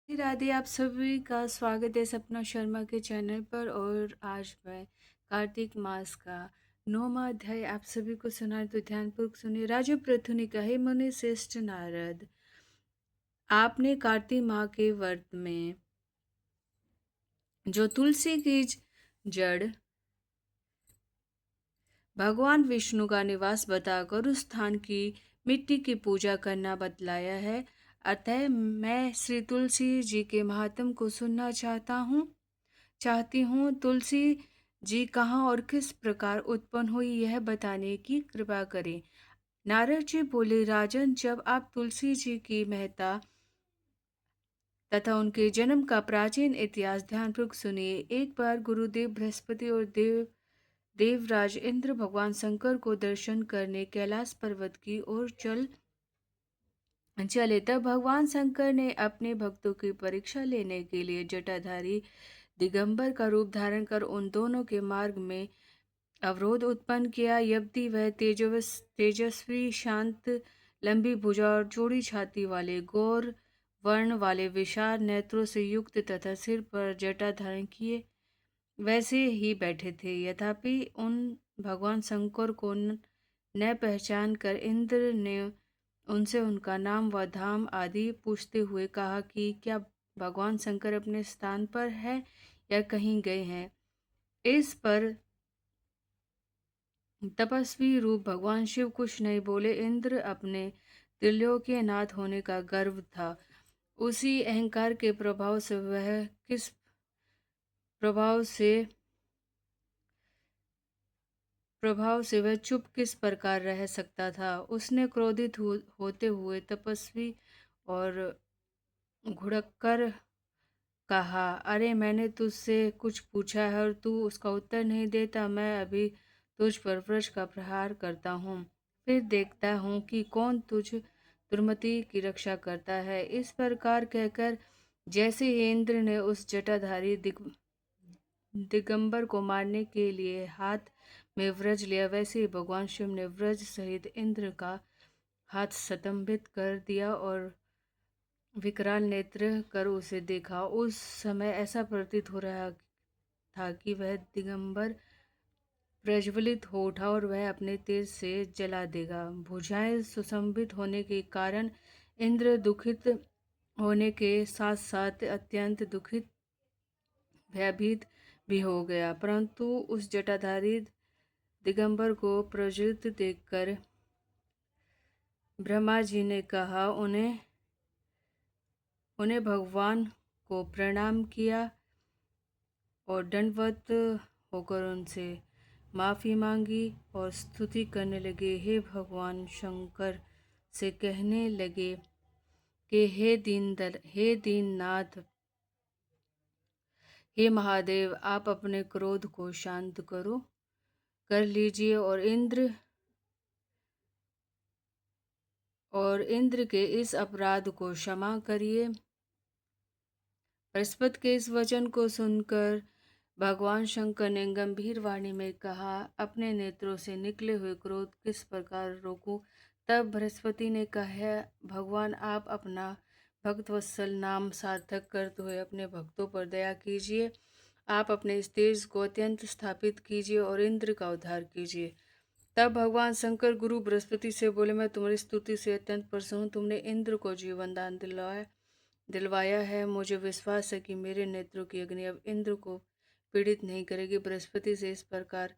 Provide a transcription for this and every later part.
राधे, आप सभी का स्वागत है सपना शर्मा के चैनल पर। और आज मैं कार्तिक मास का 9वां अध्याय आप सभी को सुनाए, तो ध्यानपूर्वक सुनिए। राजा पृथु ने कहे, मुनि श्रेष्ठ नारद, आपने कार्तिक माह के व्रत में जो तुलसी की जड़ भगवान विष्णु का निवास बताकर उस स्थान की मिट्टी की पूजा करना बतलाया है, अतः मैं श्री तुलसी जी के महात्म को सुनना चाहती हूँ। तुलसी जी कहाँ और किस प्रकार उत्पन्न हुई, यह बताने की कृपा करें। नारद जी बोले, राजन, जब आप तुलसी जी की महत्ता तथा उनके जन्म का प्राचीन इतिहास ध्यानपूर्वक सुनिए। एक बार गुरुदेव बृहस्पति और देवराज इंद्र भगवान शंकर को दर्शन करने कैलाश पर्वत की ओर चले। तब भगवान शंकर ने अपने भक्तों की परीक्षा लेने के लिए जटाधारी दिगंबर का रूप धारण कर उन दोनों के मार्ग में अवरोध उत्पन्न किया। यद्यपि वह तेजस्वी, शांत, लंबी भुजा और चौड़ी छाती वाले, गौर वर्ण वाले, विशाल नेत्रों से युक्त तथा सिर पर जटा धारण किए वैसे ही बैठे थे, यद्यपि उन भगवान शंकर को न पहचान कर इंद्र ने उनसे उनका नाम व धाम आदि पूछते हुए कहा कि क्या भगवान शंकर अपने स्थान पर है या कहीं गए हैं। इस पर तपस्वी रूप भगवान शिव कुछ नहीं बोले। इंद्र अपने त्रिलोकीय नाथ होने का गर्व था, उसी अहंकार के प्रभाव से वह चुप किस प्रकार रह सकता था। उसने क्रोधित होते हुए तपस्वी और घुड़ककर कहा, अरे, मैंने तुझसे कुछ पूछा है और तू उसका उत्तर नहीं देता। मैं अभी तुझ पर वज्र का प्रहार करता हूँ, फिर देखता हूँ कि कौन तुझ दुर्मति की रक्षा करता है। इस प्रकार कहकर जैसे ही इंद्र ने उस जटाधारी दिगंबर को मारने के लिए हाथ में वज्र लिया, वैसे ही भगवान शिव ने वज्र सहित इंद्र का हाथ स्तंभित कर दिया और विकराल नेत्र कर उसे देखा। उस समय ऐसा प्रतीत हो रहा था कि वह दिगंबर प्रज्वलित हो उठा और वह अपने तेज से जला देगा। भुजाएं सुशंभित होने के कारण इंद्र दुखित होने के साथ साथ अत्यंत दुखित भयभीत भी हो गया, परंतु उस जटाधारी दिगंबर को प्रज्वलित देखकर ब्रह्मा जी ने कहा, उन्हें भगवान को प्रणाम किया और दंडवत होकर उनसे माफ़ी मांगी और स्तुति करने लगे। हे भगवान शंकर से कहने लगे कि हे दीननाथ, हे महादेव, आप अपने क्रोध को शांत कर लीजिए और इंद्र के इस अपराध को क्षमा करिए। बृहस्पति के इस वचन को सुनकर भगवान शंकर ने गंभीर वाणी में कहा, अपने नेत्रों से निकले हुए क्रोध किस प्रकार रोकूं। तब बृहस्पति ने कहा, भगवान, आप अपना भक्तवत्सल नाम सार्थक करते हुए अपने भक्तों पर दया कीजिए। आप अपने इस तेज को अत्यंत स्थापित कीजिए और इंद्र का उद्धार कीजिए। तब भगवान शंकर गुरु बृहस्पति से बोले, मैं तुम्हारी स्तुति से अत्यंत प्रसन्न हूँ। तुमने इंद्र को जीवन दान दिलवाया है। मुझे विश्वास है कि मेरे नेत्रों की अग्नि अब इंद्र को पीड़ित नहीं करेगी। बृहस्पति से इस प्रकार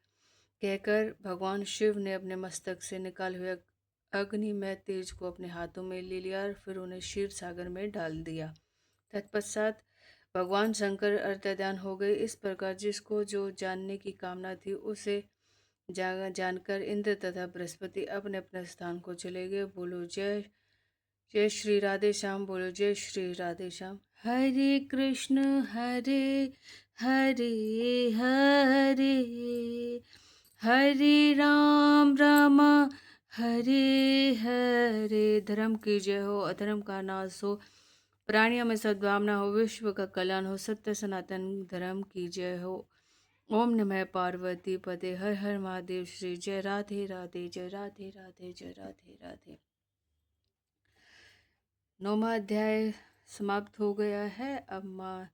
कहकर भगवान शिव ने अपने मस्तक से निकाले हुए अग्निमय तेज को अपने हाथों में ले लिया और फिर उन्हें क्षीर सागर में डाल दिया। तत्पश्चात भगवान शंकर अर्धध्यान हो गए। इस प्रकार जिसको जो जानने की कामना थी उसे जानकर इंद्र तथा बृहस्पति अपने अपने स्थान को चले गए। बोलो जय जय श्री राधे श्याम। बोलो जय श्री राधे श्याम। हरे कृष्ण हरे हरे हरे हरे राम राम हरे हरे। धर्म की जय हो, अधर्म का नाश हो, प्राणियों में सद्भावना हो, विश्व का कल्याण हो, सत्य सनातन धर्म की जय हो। ओम नमः पार्वती पते, हर हर महादेव। श्री जय राधे राधे, जय राधे राधे, जय राधे राधे। 9वां अध्याय समाप्त हो गया है। अब माँ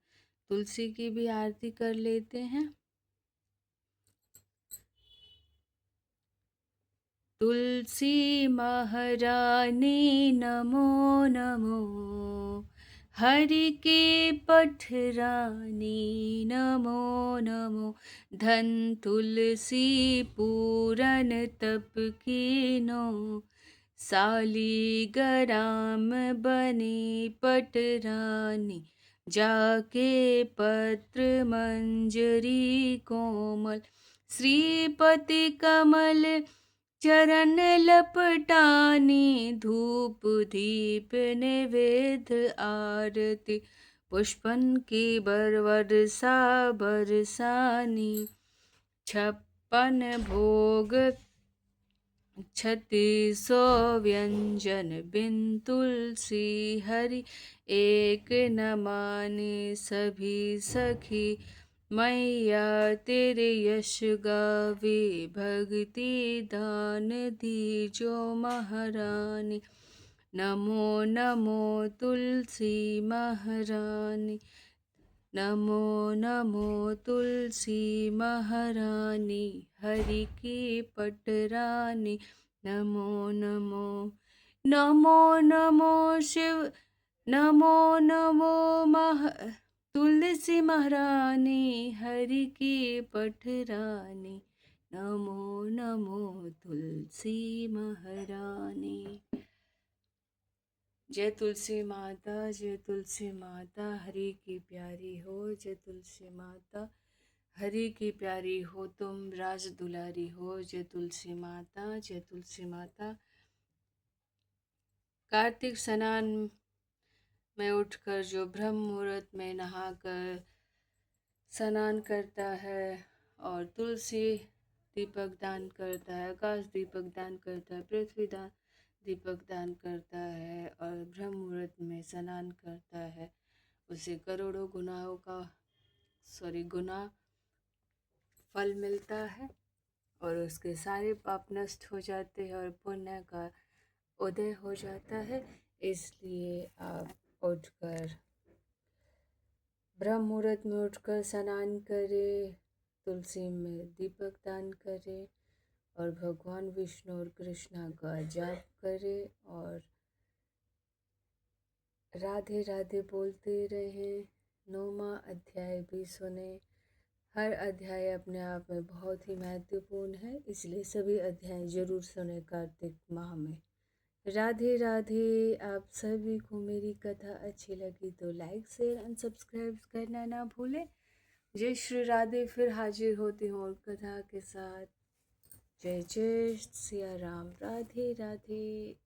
तुलसी की भी आरती कर लेते हैं। तुलसी महारानी नमो नमो, हरि के पठरानी नमो नमो। धन तुलसी पूरन तप कीनो, सालीग्राम बनी पटरानी। जाके पत्र मंजरी कोमल, श्रीपति कमल चरण लपटानी। धूप दीप निवेद आरती, पुष्पन की बरसा बरसानी। 56 भोग 3600 व्यंजन, बिन तुलसी हरि एक न माने। सभी सखी मैया तेरे यश गावे, भक्ति दान दीजो महारानी। नमो नमो तुलसी महारानी, नमो नमो तुलसी महारानी। हरि की पटरानी नमो नमो। नमो नमो शिव, नमो नमो तुलसी महारानी। हरि की पटरानी नमो नमो तुलसी महारानी। जय तुलसी माता, जय तुलसी माता, हरि की प्यारी हो। जय तुलसी माता, हरि की प्यारी हो, तुम राज दुलारी हो। जय तुलसी माता, जय तुलसी माता। कार्तिक स्नान में उठकर जो ब्रह्म मुहूर्त में नहाकर स्नान करता है और तुलसी दीपक दान करता है, आकाश दीपक दान करता है, पृथ्वी दीपक दान करता है और ब्रह्म मुहूर्त में स्नान करता है, उसे करोड़ों गुना फल मिलता है और उसके सारे पाप नष्ट हो जाते हैं और पुण्य का उदय हो जाता है। इसलिए आप उठकर ब्रह्म मुहूर्त में उठकर स्नान करें, तुलसी में दीपक दान करें और भगवान विष्णु और कृष्णा का जाप करें और राधे राधे बोलते रहें। 9वां अध्याय भी सुने। हर अध्याय अपने आप में बहुत ही महत्वपूर्ण है, इसलिए सभी अध्याय जरूर सुने कार्तिक माह में। राधे राधे। आप सभी को मेरी कथा अच्छी लगी तो लाइक शेयर एंड सब्सक्राइब करना ना भूलें। जय श्री राधे। फिर हाजिर होती हूँ और कथा के साथ। जय जय सिया राम। राधे राधे।